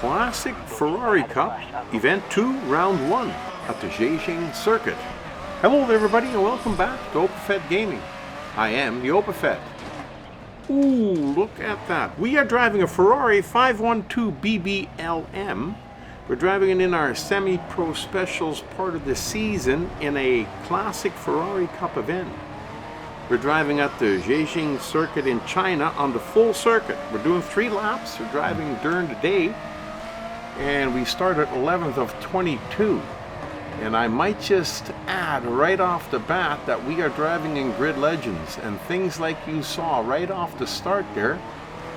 Classic Ferrari Cup, Event 2, Round 1 at the Zhejiang Circuit. Hello there everybody and welcome back to Opafet Gaming. I am the Opafet. Ooh, look at that. We are driving a Ferrari 512 BBLM. We're driving it in our semi-pro specials part of the season in a classic Ferrari Cup event. We're driving at the Zhejiang Circuit in China on the full circuit. We're doing 3 laps. We're driving during the day. And we start at 11th of 22. And I might just add right off the bat that we are driving in Grid Legends. And things like you saw right off the start there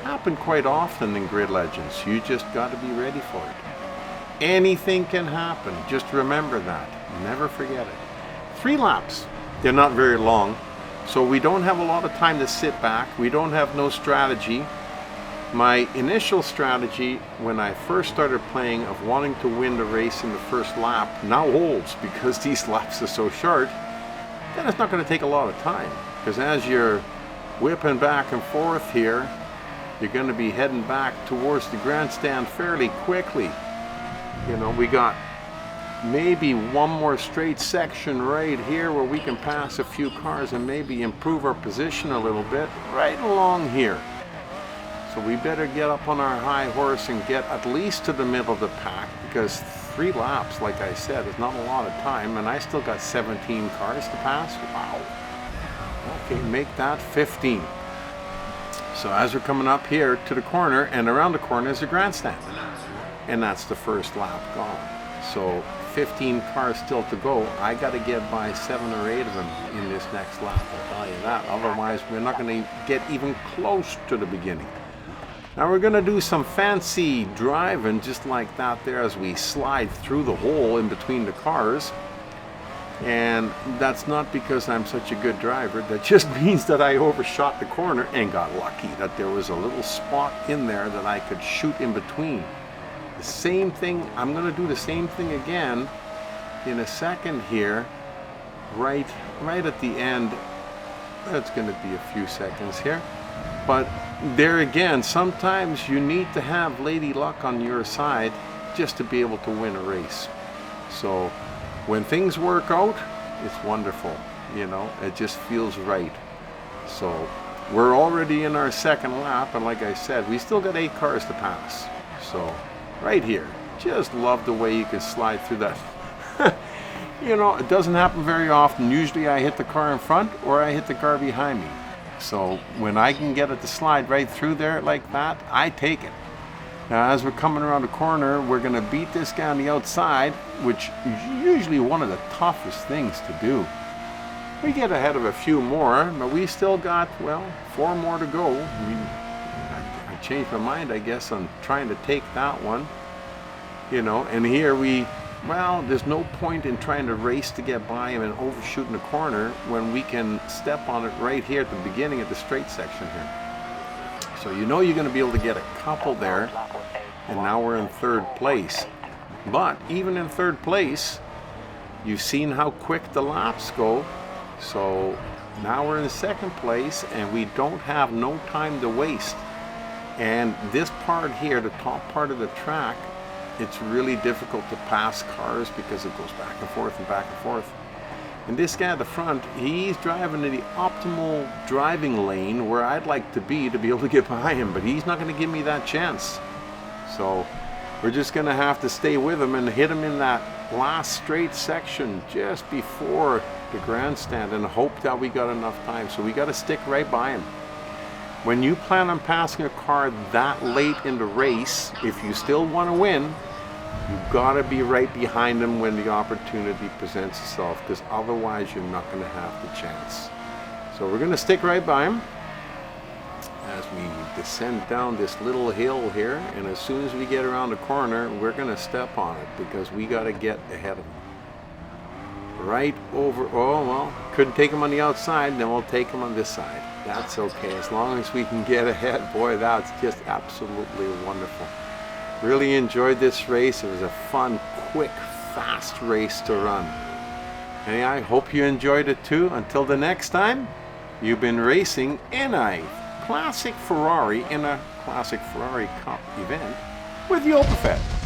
happen quite often in Grid Legends. You just got to be ready for it. Anything can happen. Just remember that. Never forget it. 3 laps. They're not very long. So we don't have a lot of time to sit back. We don't have no strategy. My initial strategy when I first started playing of wanting to win the race in the first lap now holds because these laps are so short. Then it's not going to take a lot of time because as you're whipping back and forth here, you're going to be heading back towards the grandstand fairly quickly. You know, we got maybe one more straight section right here where we can pass a few cars and maybe improve our position a little bit right along here. So we better get up on our high horse and get at least to the middle of the pack because 3 laps, like I said, is not a lot of time and I still got 17 cars to pass. Wow. Okay, make that 15. So as we're coming up here to the corner and around the corner is the grandstand. And that's the first lap gone. So 15 cars still to go. I got to get by 7 or 8 of them in this next lap, I'll tell you that. Otherwise, we're not going to get even close to the beginning. Now we're going to do some fancy driving just like that there as we slide through the hole in between the cars. And that's not because I'm such a good driver. That just means that I overshot the corner and got lucky that there was a little spot in there that I could shoot in between. The same thing, I'm going to do the same thing again in a second here, right at the end. That's going to be a few seconds here. But there again, sometimes you need to have lady luck on your side just to be able to win a race. So when things work out, it's wonderful. You know, it just feels right. So we're already in our second lap, and like I said, we still got 8 cars to pass. So right here, just love the way you can slide through that. You know, it doesn't happen very often. Usually I hit the car in front or I hit the car behind me. So when I can get it to slide right through there like that, I take it. Now as we're coming around the corner, we're going to beat this guy on the outside, which is usually one of the toughest things to do. We get ahead of a few more, but we still got, well, 4 more to go. I changed my mind, I guess, on trying to take that one. You know, and here well, there's no point in trying to race to get by him and overshooting the corner when we can step on it right here at the beginning of the straight section here. So you know you're going to be able to get a couple there, and now we're in 3rd place. But even in 3rd place, you've seen how quick the laps go. So now we're in 2nd place, and we don't have no time to waste. And this part here, the top part of the track, it's really difficult to pass cars because it goes back and forth and back and forth. And this guy at the front, he's driving in the optimal driving lane where I'd like to be able to get by him, but he's not going to give me that chance. So we're just going to have to stay with him and hit him in that last straight section just before the grandstand and hope that we got enough time. So we got to stick right by him. When you plan on passing a car that late in the race, if you still want to win, you've got to be right behind them when the opportunity presents itself, because otherwise you're not going to have the chance. So we're going to stick right by him as we descend down this little hill here, and as soon as we get around the corner, we're going to step on it because we got to get ahead of him. Right over, oh well, couldn't take him on the outside, then we'll take him on this side. That's okay, as long as we can get ahead. Boy, that's just absolutely wonderful. Really enjoyed this race. It was a fun, quick, fast race to run. And I hope you enjoyed it too. Until the next time, you've been racing in a classic Ferrari, in a classic Ferrari Cup event with the OpaFed.